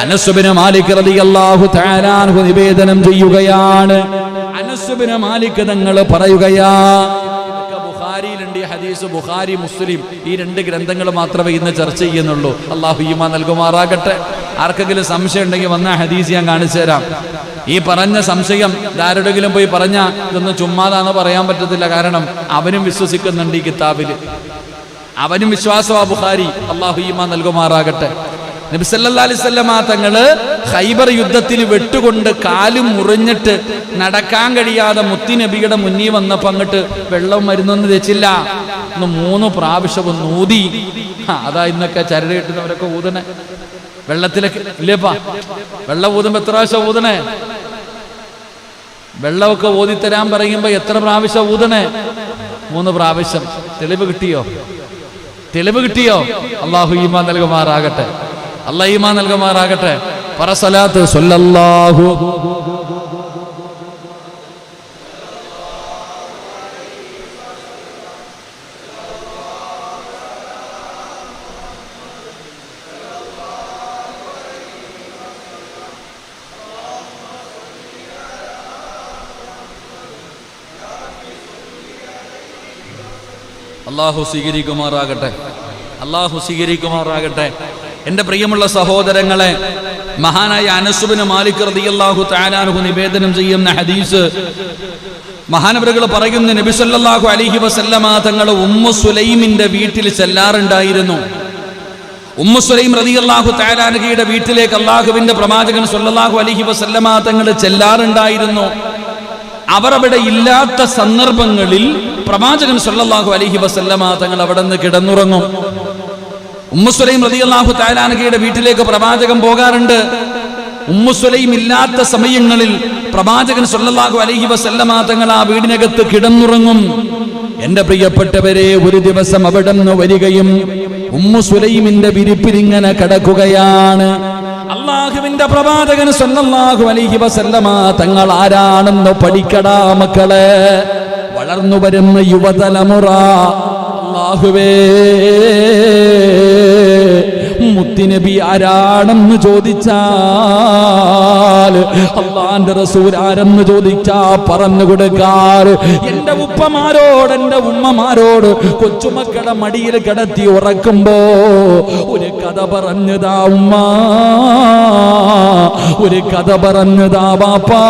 അനസ് ഇബ്നു മാലിക് റളിയല്ലാഹു തആല അൻഹു നിവേദനം ചെയ്യുകയാണ്. അനസ് ഇബ്നു മാലിക് തങ്ങൾ പറയുകയാ, ബുഖാരിയിലുണ്ട് ഈ ഹദീസ്, ബുഖാരി മുസ്ലിം ഈ 2 ഗ്രന്ഥങ്ങൾ മാത്രമേ ഇന്ന് ചർച്ച ചെയ്യുന്നുള്ളൂ. അല്ലാഹു ഈമാൻ നൽകുമാറാകട്ടെ. ആർക്കെങ്കിലും സംശയം ഉണ്ടെങ്കിൽ വന്ന ഹദീസ് ഞാൻ കാണിച്ചു തരാം. ഈ പറഞ്ഞ സംശയം ആരുടെങ്കിലും പോയി പറഞ്ഞ ഇതൊന്നും ചുമ്മാതാന്ന് പറയാൻ പറ്റത്തില്ല. കാരണം അവനും വിശ്വസിക്കുന്നുണ്ട് ഈ കിതാബില്, അവനും വിശ്വാസമാ ബുഖാരി. അല്ലാഹു ഈമാൻ നൽകുമാറാകട്ടെ. നബി സല്ലല്ലാഹു അലൈഹി വസല്ലമ തങ്ങള് ഖൈബർ യുദ്ധത്തിൽ വെട്ടുകൊണ്ട് കാലും മുറിഞ്ഞിട്ട് നടക്കാൻ കഴിയാതെ മുത്തുനബിയുടെ മുന്നിൽ വന്നപ്പോ അങ്ങോട്ട് വെള്ളവും മരുന്നൊന്നും വെച്ചില്ല, 3 പ്രാവശ്യവും ഊതി. അതാ ഇന്നൊക്കെ ചരട് കെട്ടുന്നവരൊക്കെ ഊതണേ വെള്ളത്തിലൊക്കെ ഇല്ലേപ്പാ. വെള്ളം ഊതുമ്പോ എത്ര പ്രാവശ്യം ഊതണേ? വെള്ളമൊക്കെ ഊതിത്തരാൻ പറയുമ്പോ എത്ര പ്രാവശ്യം ഊതണേ? 3 പ്രാവശ്യം. തെളിവ് കിട്ടിയോ? തെളിവ് കിട്ടിയോ? അല്ലാഹു ഈമാൻ നൽകുമാറാകട്ടെ. അല്ലാഹു ഈമാൻ നൽകുമാറാകട്ടെ. പറ സ്വലാത്ത് സ്വല്ലല്ലാഹു. അല്ലാഹു സ്വീകരിക്കുമാറാകട്ടെ. അല്ലാഹു സ്വീകരിക്കുമാറാകട്ടെ. എൻ്റെ പ്രിയമുള്ള സഹോദരങ്ങളെ, മഹാനായ അനസ് ഇബ്നു മാലിക് റളിയല്ലാഹു തആല അൻഹു നിവേദനം ചെയ്യുന്ന ഹദീസ്, മഹാനവറുകൾ പറയുന്നു, നബി സല്ലല്ലാഹു അലൈഹി വസല്ലമ തങ്ങൾ ഉമ്മു സുലൈമിന്റെ വീട്ടിൽ ചെല്ലാറുണ്ടായിരുന്നു. ഉമ്മു സുലൈം റളിയല്ലാഹു തആല അൻഹയുടെ വീട്ടിലേക്ക് അല്ലാഹുവിന്റെ പ്രവാചകൻ സല്ലല്ലാഹു അലൈഹി വസല്ലമ തങ്ങൾ ചെല്ലാറുണ്ടായിരുന്നു. അവർ അവിടെ ഇല്ലാത്ത സന്ദർഭങ്ങളിൽ പ്രവാചകൻ സല്ലല്ലാഹു അലൈഹി വസല്ലമ തങ്ങൾ അവിടെ നിന്ന് കിടന്നുറങ്ങും. ഉമ്മു സുലൈം റളിയല്ലാഹു തആല അൻഹയുടെ വീട്ടിലേക്ക് പ്രവാചകൻ പോകാറുണ്ട്. ഉമ്മു സുലൈം ഇല്ലാത്ത സമയങ്ങളിൽ പ്രവാചകൻ സല്ലല്ലാഹു അലൈഹി വസല്ലമ തങ്ങൾ ആ വീടിനകത്ത് കിടന്നുറങ്ങും. എന്റെ പ്രിയപ്പെട്ടവരെ, ഒരു ദിവസം അവിടെ നിന്ന് വരികയും ഉമ്മു സുലൈമിന്റെ വിരിപ്പിൽ ഇങ്ങനെ കിടക്കുകയാണ്. അല്ലാഹുവിന്റെ പ്രവാചകൻ സല്ലല്ലാഹു അലൈഹി വസല്ലമ തങ്ങൾ ആരാണെന്ന് പഠിക്കടാ മക്കളെ. വളർന്നു വരുന്ന യുവതലമുറ, അല്ലാഹുവേ മുത്തുനബി ആരാണെന്ന് ചോദിച്ചാൽ, അല്ലാഹുവിന്റെ റസൂൽ ആരെന്ന് ചോദിച്ചാ പറഞ്ഞു കൊടുക്കാറ്. എന്റെ ഉപ്പമാരോട്, എന്റെ ഉമ്മമാരോട് കൊച്ചുമക്കളെ മടിയിൽ കിടത്തി ഉറക്കുമ്പോ ഒരു കഥ പറഞ്ഞതാ ഉമ്മ, ഒരു കഥ പറഞ്ഞതാ ബാപ്പാ.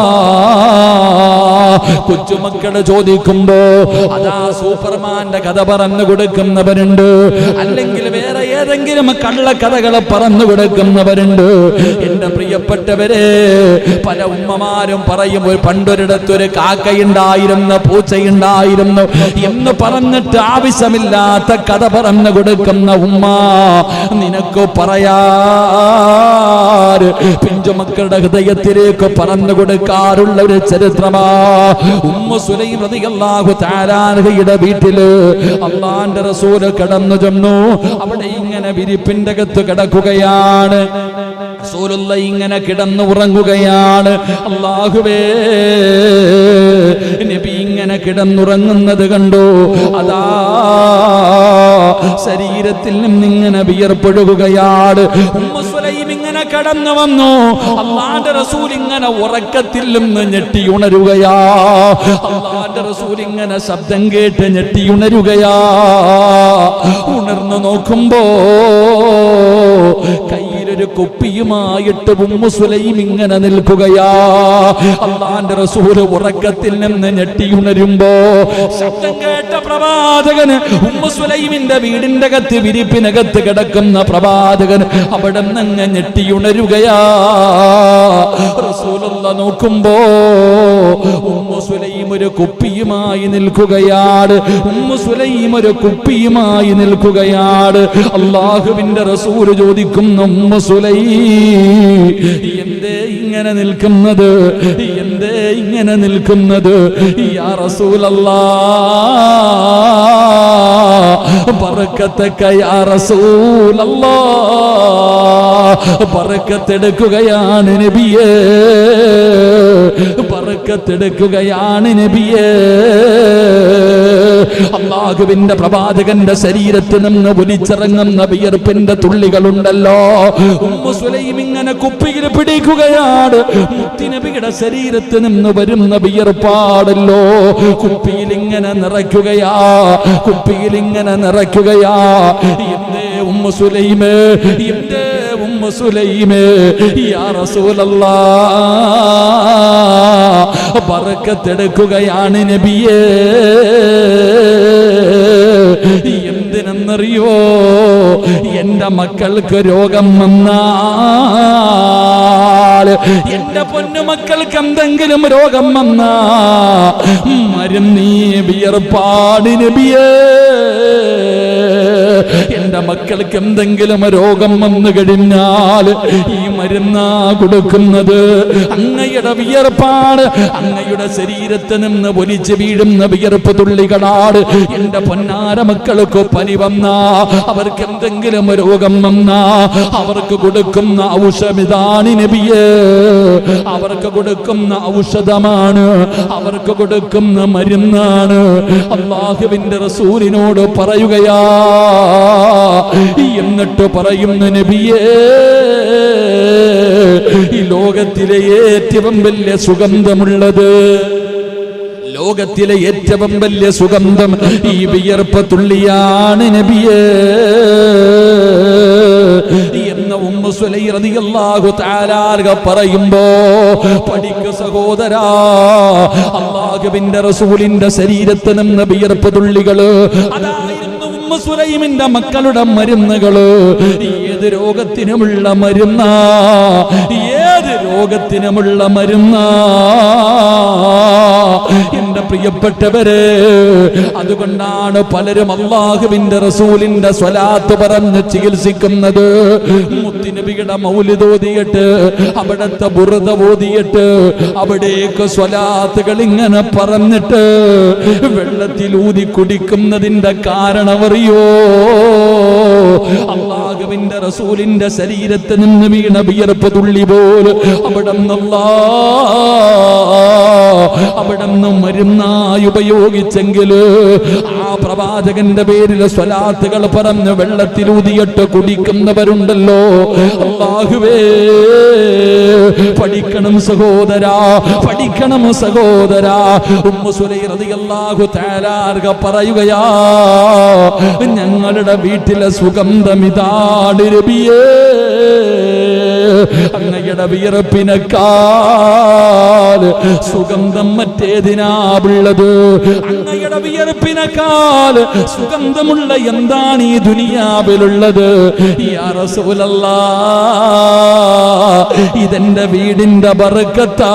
കൊച്ചുമക്കള് ചോദിക്കുമ്പോ അതാ സൂപ്പർമാന്റെ കഥ പറഞ്ഞു കൊടുക്കുന്നവരുണ്ട്, അല്ലെങ്കിൽ വേറെ ഏതെങ്കിലും കള്ളക്കഥകളെ പറഞ്ഞു കൊടുക്കുന്നവരുണ്ട്. എന്റെ പ്രിയപ്പെട്ടവരെ, പല ഉമ്മമാരും പറയും പണ്ടൊരിടത്തൊരു കാക്കയുണ്ടായിരുന്നു, പൂച്ചയുണ്ടായിരുന്നു എന്ന് പറഞ്ഞിട്ട് ആവശ്യമില്ലാത്ത കഥ പറഞ്ഞു കൊടുക്കുന്ന ഉമ്മ. നിനക്ക് പറയാറ് പിഞ്ചുമക്കളുടെ ഹൃദയത്തിലേക്ക് പറഞ്ഞു കൊടുക്കാറുള്ള ഒരു ചരിത്രമാ ഉമ്മു സുലൈം റളിയല്ലാഹു തആല അൻഹയുടെ വീട്ടില് അല്ലാഹുവിന്റെ റസൂൽ കടന്നു ചെന്നു. അവിടെ ഇങ്ങനെ വിരിപ്പിന്റെ അകത്ത് കിടക്കുകയാണ്. റസൂലുള്ളാഹി ഇങ്ങനെ കിടന്നു ഉറങ്ങുകയാണ്. അല്ലാഹുവേ, നബി ഇങ്ങനെ കിടന്നുറങ്ങുന്നത് കണ്ടു. അതാ ശരീരത്തിൽ നിന്നിങ്ങനെ വിയർപ്പൊഴുകുകയാണ്. ഉമ്മു സുലൈം ഇങ്ങനെ കടന്നു വന്നു. അല്ലാഹുവിന്റെ റസൂൽ ഇങ്ങനെ ഉറക്കത്തിൽ നിന്ന് ഞെട്ടിയുണരുകയാ. അല്ലാഹുവിന്റെ റസൂൽ ഇങ്ങനെ ശബ്ദം കേട്ട് ഞെട്ടിയുണരുകയാ. ഉണർന്നു നോക്കുമ്പോ കയ്യിലൊരു കുപ്പിയുമായിട്ട് ഉമ്മു സുലൈം ഇങ്ങനെ നിൽക്കുകയാ. അല്ലാഹുവിന്റെ റസൂൽ ഉറക്കത്തിൽ നിന്ന് ഞെട്ടിയുണരുമ്പോ ശബ്ദം കേട്ട പ്രവാചകന്, ഉമ്മു സുലൈമിന്റെ വീടിന്റെ അകത്ത് വിരിപ്പിനകത്ത് കിടക്കുന്ന പ്രവാചകൻ അവിടെ നിന്ന് ഞെട്ടിയുണരുകയാ. റസൂലുള്ളാഹി നോക്കുമ്പോ ഉമ്മു സുലൈം ഒരു കുപ്പിയുമായി നിൽക്കുകയാണ്. ഉമ്മു സുലൈം ഒരു കുപ്പിയുമായി നിൽക്കുകയാണ്. അല്ലാഹുവിന്റെ റസൂൽ ചോദിക്കുന്നു, ഉമ്മു സുലൈം എന്തേ ഇങ്ങനെ നിൽക്കുന്നത്? എന്തേ ഇങ്ങനെ നിൽക്കുന്നത്? യാ റസൂലല്ലാഹ്, ബറക്കത്തക യാ റസൂലല്ലാഹ്, ബറക്കത്തെടുക്കുകയാണ് നബിയേ. ബർക്കത്തെടുക്കുകയാണ് നബിയേ. അല്ലാഹുവിന്റെ പ്രവാചകന്റെ ശരീരത്തിൽ നിന്ന് ഒലിച്ചിറങ്ങുന്ന വിയർപ്പിന്റെ തുള്ളികളുണ്ടല്ലോ, ഉമ്മു സുലൈം ഇങ്ങനെ കുപ്പിയിൽ പിടിക്കുകയാണ്. മുത്തുനബിയുടെ ശരീരത്തിൽ നിന്ന് വരുന്ന വിയർപ്പാടല്ലോ കുപ്പിയിൽ ഇങ്ങനെ നിറയ്ക്കുകയാ, കുപ്പിയിൽ ഇങ്ങനെ നിറയ്ക്കുകയാ. എന്തേ ഉമ്മു സുലൈമേ, എന്തേ ഉമ്മു സുലൈമേ, യാ റസൂലല്ലാഹ് ബർക്കത്തെടുക്കുകയാണ് നബിയേ. എന്തിനെന്നറിയോ? എന്റെ മക്കൾക്ക് രോഗം വന്നാൽ, എന്റെ പൊന്നുമക്കൾക്ക് എന്തെങ്കിലും രോഗം വന്നാ മരുന്നീ വിയർപ്പാട് നബിയേ. എന്റെ മക്കൾക്ക് എന്തെങ്കിലും രോഗം വന്നു കഴിഞ്ഞാൽ ഈ മരുന്നാ കൊടുക്കുന്നത്, അങ്ങയുടെ വിയർപ്പാണ്, അങ്ങയുടെ ശരീരത്തിൽ നിന്ന് ഒലിച്ച് വീഴുന്ന വിയർപ്പ് തുള്ളികളാണ്. എന്റെ പൊന്നാര മക്കൾക്ക് പനി വന്നാ, അവർക്ക് എന്തെങ്കിലും രോഗം വന്നാ അവർക്ക് കൊടുക്കുന്ന ഔഷധമിതാണ് നബിയേ. അവർക്ക് കൊടുക്കുന്ന ഔഷധമാണ്, അവർക്ക് കൊടുക്കുന്ന മരുന്നാണ്. അല്ലാഹുവിന്റെ റസൂലിനോട് പറയുകയാ, എന്നിട്ട് പറയുന്നു നബിയേ, ഈ ലോകത്തിലെ ഏറ്റവും വലിയ സുഗന്ധമുള്ളത്, ലോകത്തിലെ ഏറ്റവും വലിയ സുഗന്ധം ഈ വിയർപ്പ് തുള്ളിയാണ് നബിയേ എന്ന് ഉമ്മു സുലൈം റളിയല്ലാഹു തആല പറയുമ്പോ, പഠിക്കു സഹോദരാ, അല്ലാഹുവിന്റെ റസൂലിന്റെ ശരീരത്തിൽ നിന്ന് വിയർപ്പ് തുള്ളികള് അതായിരുന്നു ഉമ്മു സുലൈമിന്റെ മക്കളുടെ മരുന്നുകള്. ഏത് രോഗത്തിനുമുള്ള മരുന്നാ, ഏത് രോഗത്തിനുമുള്ള മരുന്നാ എന്റെ പ്രിയപ്പെട്ടവരെ. അതുകൊണ്ടാണ് പലരും അല്ലാഹുവിന്റെ റസൂലിന്റെ സ്വലാത്ത് പറഞ്ഞ് ചികിത്സിക്കുന്നത്. മുത്തുനബിയുടെ മൗലിദ് ഓതിയിട്ട്, അവിടത്തെ ബുർദ ഓതിയിട്ട്, അവിടേക്ക് സ്വലാത്തുകൾ ഇങ്ങനെ പറഞ്ഞിട്ട് വെള്ളത്തിൽ ഊതി കുടിക്കുന്നതിന്റെ കാരണം അറിയോ? അല്ലാഹുവിന്റെ റസൂലിന്റെ ശരീരത്തിൽ നിന്ന് വീണ വിയർപ്പ് തുള്ളി പോൽ അവിടുന്ന് മരുന്നായി ഉപയോഗിച്ചെങ്കില് ആ പ്രവാചകന്റെ പേരിൽ സ്വലാത്തുകൾ പറഞ്ഞ് വെള്ളത്തിലൂതിയിട്ട് കുടിക്കുന്നവരുണ്ടല്ലോ. അല്ലാഹുവേ, പഠിക്കണം സഹോദരാ, പഠിക്കണം സഹോദരാ. ഉമ്മു സുലൈം റളിയല്ലാഹു തആല പറയുകയാ, ഞങ്ങളുടെ വീട്ടിലെ സുഗന്ധം ഇതാണ് നബിയേ. അങ്ങയുടെ വിയർപ്പിനേക്കാൾ സുഗന്ധം മറ്റേതിനാവുള്ളത്? അങ്ങയുടെ വിയർപ്പിനേക്കാൾ സുഗന്ധമുള്ള എന്താണ് ഈ ദുനിയാവിലുള്ളത്? യാ റസൂലല്ലാഹ്, ഇതെന്റെ വീടിന്റെ ബർക്കത്താ,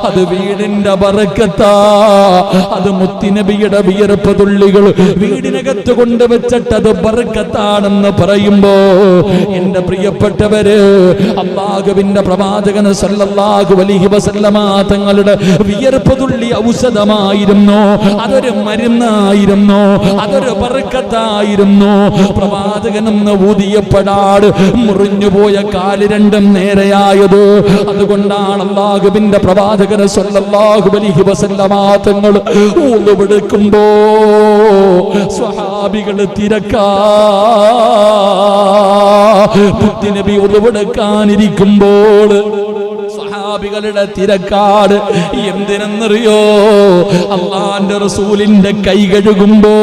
അത് വീടിന്റെ ബർക്കത്താ, അത് മുത്തുനബിയുടെ വിയർപ്പ് തുള്ളികൾ വീടിനകത്ത് കൊണ്ടുവച്ചിട്ടത് ബർക്കത്താണെന്ന് പറയുമ്പോ, എന്റെ പ്രിയപ്പെട്ടവര്, അല്ലാഹുവിന്റെ പ്രവാചകൻ സല്ലല്ലാഹു അലൈഹി വസല്ലമ തങ്ങളുടെ വിയർപ്പ് തുള്ളി ഔഷധമായിരുന്നു, അതൊരു മരുന്നായിരുന്നു, അതൊരു ബർക്കത്തായിരുന്നു. പ്രവാചകനെന്ന് ഊതിയപ്പെടാട് മുറിഞ്ഞുപോയ കാല് രണ്ടും നേരെയായത്. അതുകൊണ്ടാണ് അല്ലാഹുവിന്റെ പ്രവാചകൻ സല്ലല്ലാഹു അലൈഹി വസല്ലമ തങ്ങൾ ഊതുവെടുക്കുമ്പോ സ്വഹാബികൾ തിരക്കാ. മുത്തുനബി ഉളവെടുക്കാനിരിക്കുമ്പോൾ സ്വഹാബികളുടെ തിരക്കാട്. എന്തിനെന്നറിയോ? അല്ലാഹുവിന്റെ റസൂലിന്റെ കൈ കഴുകുമ്പോ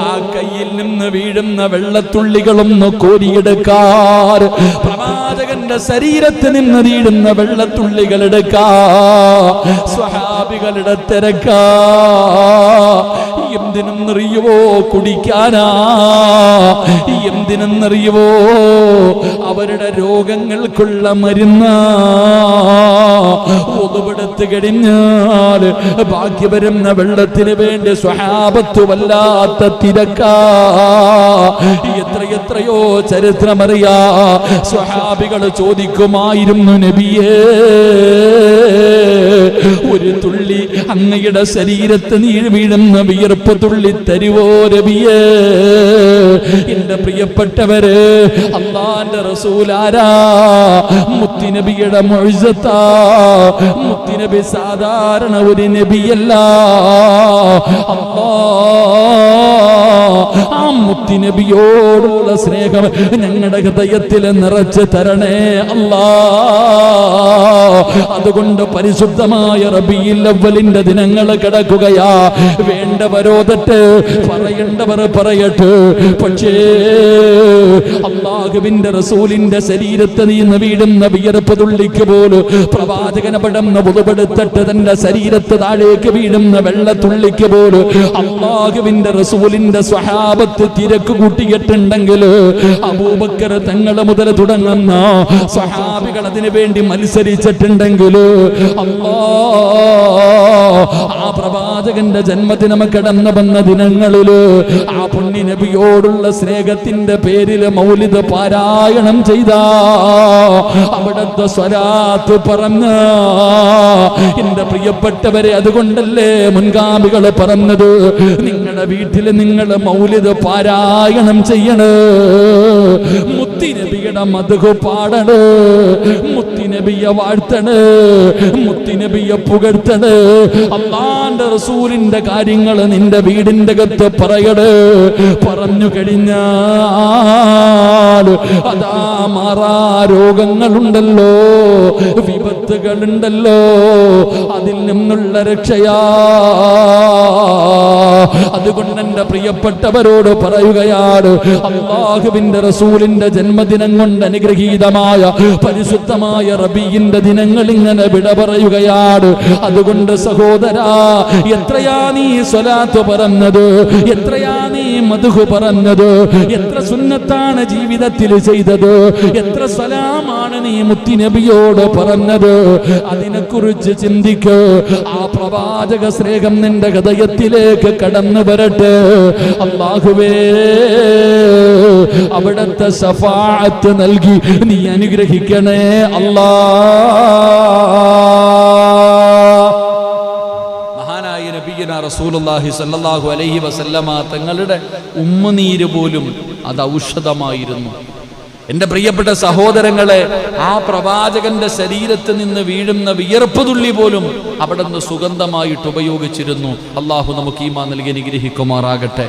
ആ കയ്യിൽ നിന്ന് വീഴുന്ന വെള്ളത്തുള്ളികളൊന്ന് കോരിയെടുക്കാർ, പ്രവാചകന്റെ ശരീരത്തിൽ നിന്ന് വീഴുന്ന വെള്ളത്തുള്ളികൾ എടുക്കാ സ്വഹാബികളുടെ തിരക്കാ. എന്തിനെന്നറിയുവോ? കുടിക്കാനാ. എന്തിനെന്നറിയുവോ? അവരുടെ രോഗങ്ങൾക്കുള്ള മരുന്നാ. ഒതുവെടുത്ത് കഴിഞ്ഞാൽ ബാക്കി വരുന്ന വെള്ളത്തിന് വേണ്ടി സ്വഹാബത്ത് വല്ലാത്ത തിരക്കാ. എത്രയോ ചരിത്രമറിയാ. സ്വഹാബികൾ ചോദിക്കുമായിരുന്നു, നബിയേ, ഒരു തുള്ളി അങ്ങയുടെ ശരീരത്ത് നീര് വീഴുന്ന വിയർപ്പ് തുള്ളി തരുവോ നബിയേ? എന്റെ പ്രിയപ്പെട്ടവര്, അല്ലാഹുവിന്റെ റസൂലാരാ? മുത്തുനബിയുടെ മുഅ്ജിസത്താ. മുത്തുനബി സാധാരണ ഒരു നബിയല്ല. ആ മുത്തുനബിയോടുള്ള സ്നേഹം ഞങ്ങളുടെ ഹൃദയത്തിൽ നിറച്ച് തരണേ അല്ലാ. അതുകൊണ്ട് പരിശുദ്ധമായ റബീഉൽ അവ്വലിന്റെ ദിനങ്ങൾ കിടക്കുകയാ. വേണ്ടവരോദട്ടെ, പറയേണ്ടവർ പറയട്ടെ. പക്ഷേ അല്ലാഹുവിന്റെ റസൂലിന്റെ ശരീരത്തിൽ നിന്ന് വീഴുന്ന വിയർപ്പ് തുള്ളിക്ക് പോലും പ്രവാചകൻ അവിടുന്ന് ഉതുപെടുത്തിട്ട് തന്റെ ശരീരത്ത് താഴേക്ക് വീഴുന്ന വെള്ളത്തുള്ളിക്ക് പോലും അല്ലാഹുവിന്റെ റസൂലിന്റെ സ്വഹാബത്ത് തിരക്ക് കൂട്ടിയിട്ടുണ്ടെങ്കിൽ അബൂബക്കർ തങ്ങളെ മുതൽ തുടങ്ങുന്ന സ്വഹാബികൾ അതിനു വേണ്ടി മത്സരിച്ചിട്ടുണ്ടെങ്കിൽ ആ പ്രവാചകന്റെ ജന്മദിനം കടന്നു വന്ന ദിനങ്ങളില് ആ പുണ്യ നബിയോടുള്ള സ്നേഹത്തിന്റെ പേരിൽ മൗലിദ് പാരായണം ചെയ്ത, അവിടുത്തെ സ്വലാത്ത് പറഞ്ഞ എന്റെ പ്രിയപ്പെട്ടവരെ, അതുകൊണ്ടല്ലേ മുൻഗാമികൾ പറഞ്ഞത്, നിങ്ങളുടെ വീട്ടിൽ നിങ്ങൾ മൗലിദ് പാരായണം ചെയ്യണേ, മുത്തുനബിയുടെ മദ്ഹ് പാടണേ, മുത്തുനബിയെ വാഴ്ത്തണേ, മുത്തുനബിയെ പുകഴ്ത്തണേ. അല്ലാഹുവിന്റെ റസൂലിന്റെ കാര്യങ്ങൾ നിന്റെ വീടിന്റെ അകത്ത് പറയണേ. പറഞ്ഞു കഴിഞ്ഞാൽ അതാ മാറാ രോഗങ്ങളുണ്ടല്ലോ, വിപത്തുകളുണ്ടല്ലോ, അതിൽ നിന്നുള്ള രക്ഷയാ. അതുകൊണ്ട് എന്റെ പ്രിയപ്പെട്ടവരോട് പറയുകയാണ്, അല്ലാഹുവിന്റെ റസൂലിന്റെ ജന്മദിനം കൊണ്ട് അനുഗ്രഹീതമായ പരിശുദ്ധമായ റബീഇന്റെ ദിനങ്ങൾ ഇങ്ങനെ വിട പറയുകയാണ്. അതുകൊണ്ട് സഹോദരാ, എത്രയാ നീ സ്വലാത്ത് പറഞ്ഞത്, എത്രയാ നീ മദ്ഹ് പറഞ്ഞത്, എത്ര സുന്നത്താണ് ജീവിതത്തിൽ ചെയ്തത്, എത്ര സലാമാണ് നീ മുത്തുനബിയോട് പറഞ്ഞത്, അതിനെക്കുറിച്ച് ചിന്തിക്ക്. ആ പ്രവാചക സ്നേഹം നിന്റെ ഹൃദയത്തിലേക്ക് കടന്നു വരട്ടെ. അല്ലാഹുവേ, അവിടുത്തെ ശഫാഅത്ത് നൽകി നീ അനുഗ്രഹിക്കണേ അല്ലാ. മഹാനായ നബിയുനാ റസൂലുള്ളാഹി സ്വല്ലല്ലാഹു അലൈഹി വസല്ലമ തങ്ങളുടെ ഉമ്മനീര് പോലും അത് ഔഷധമായിരുന്നു. എന്റെ പ്രിയപ്പെട്ട സഹോദരങ്ങളെ, ആ പ്രവാചകന്റെ ശരീരത്തിൽ നിന്ന് വീഴുന്ന വിയർപ്പ് തുള്ളി പോലും അവിടുന്ന് സുഗന്ധമായിട്ട് ഉപയോഗിച്ചിരുന്നു. അല്ലാഹു നമുക്ക് ഈമാൻ നൽകി അനുഗ്രഹിക്കുമാറാകട്ടെ.